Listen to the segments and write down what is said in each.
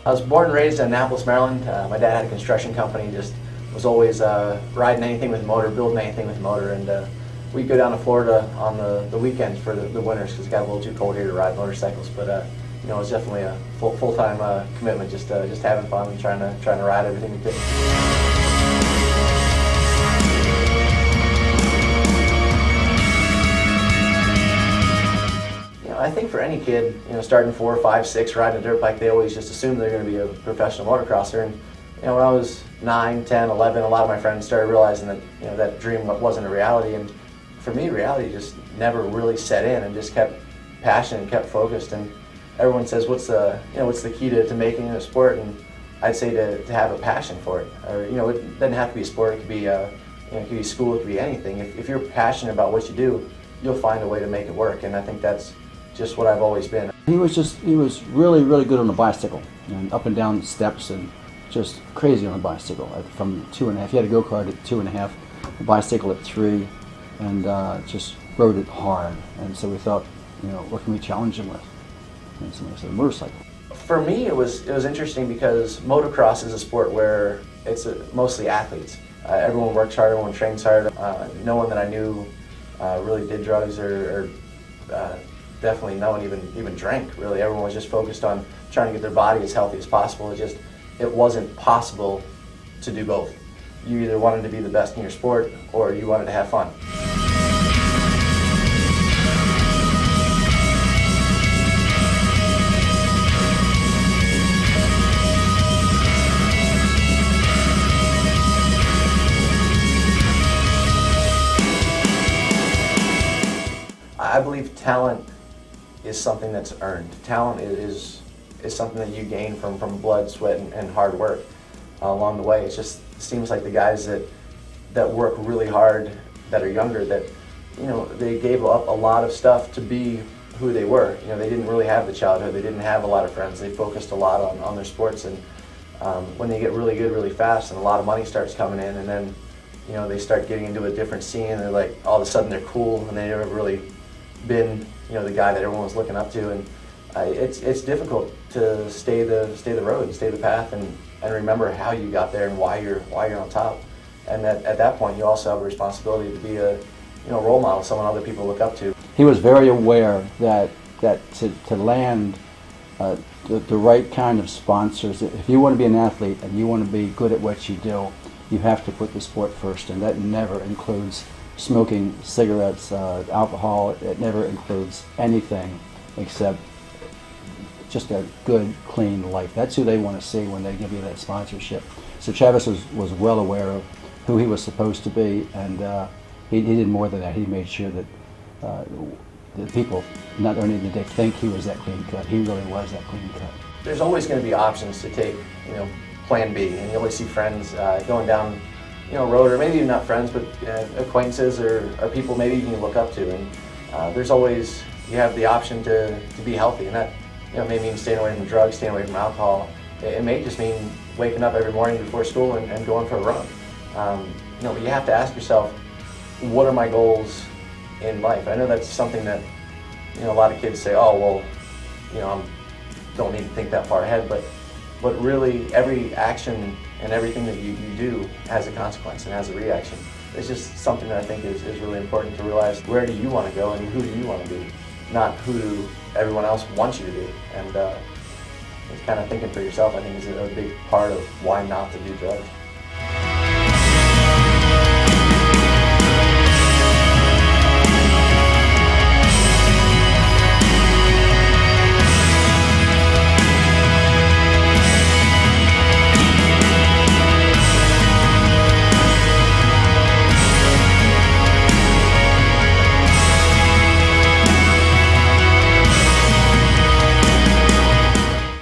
I was born and raised in Annapolis, Maryland. My dad had a construction company, just was always riding anything with motor, building anything with motor, and we'd go down to Florida on the weekends for the winters because it got a little too cold here to ride motorcycles. But you know, it was definitely a full-time commitment, just having fun and trying to ride everything we could. I think for any kid, you know, starting 4, 5, 6, riding a dirt bike, they always just assume they're going to be a professional motocrosser. And you know, when I was 9, 10, 11, a lot of my friends started realizing that, you know, that dream wasn't a reality. And for me, reality just never really set in, and just kept passionate and kept focused. And everyone says, what's the key to making it a sport? And I'd say to have a passion for it. Or, you know, it doesn't have to be a sport. It could be it could be school. It could be anything. If you're passionate about what you do, you'll find a way to make it work. And I think that's just what I've always been. He was really good on the bicycle, and up and down steps, and just crazy on the bicycle. From 2.5, he had a go-kart at 2.5, a bicycle at 3, and just rode it hard. And so we thought, you know, what can we challenge him with? And somebody said, a motorcycle. For me, it was interesting because motocross is a sport where it's mostly athletes. Everyone works hard, everyone trains hard. No one that I knew really did drugs or definitely no one even drank, really. Everyone was just focused on trying to get their body as healthy as possible. It wasn't possible to do both. You either wanted to be the best in your sport or you wanted to have fun. I believe talent is something that's earned. Talent is something that you gain from blood, sweat, and hard work along the way. It seems like the guys that work really hard, that are younger, that, you know, they gave up a lot of stuff to be who they were. You know, they didn't really have the childhood. They didn't have a lot of friends. They focused a lot on their sports, and when they get really good really fast and a lot of money starts coming in, and then, you know, they start getting into a different scene, and they're like, all of a sudden they're cool, and they never really been, you know, the guy that everyone was looking up to. And it's difficult to stay the road and stay the path, and remember how you got there and why you're on top. And at that point, you also have a responsibility to be a role model, someone other people look up to. He was very aware that to land the right kind of sponsors, if you want to be an athlete and you want to be good at what you do, you have to put the sport first, and that never includes smoking cigarettes, alcohol. It never includes anything except just a good, clean life. That's who they want to see when they give you that sponsorship. So Travis was well aware of who he was supposed to be, and he did more than that. He made sure that the people, not only did they think he was that clean cut, he really was that clean cut. There's always going to be options to take, you know, plan B, and you always see friends going down, you know, road, or maybe even not friends, but acquaintances or people maybe you can look up to. And there's always, you have the option to be healthy, and that, you know, may mean staying away from drugs, staying away from alcohol. It may just mean waking up every morning before school and going for a run. You know, but you have to ask yourself, what are my goals in life? I know that's something that, you know, a lot of kids say, oh, well, you know, don't need to think that far ahead, but really every action and everything that you do has a consequence and has a reaction. It's just something that I think is really important to realize. Where do you want to go and who do you want to be? Not who do everyone else wants you to be. And it's kind of thinking for yourself, I think, is a big part of why not to do drugs.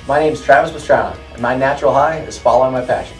My name is Travis Pastrana, and my natural high is following my passion.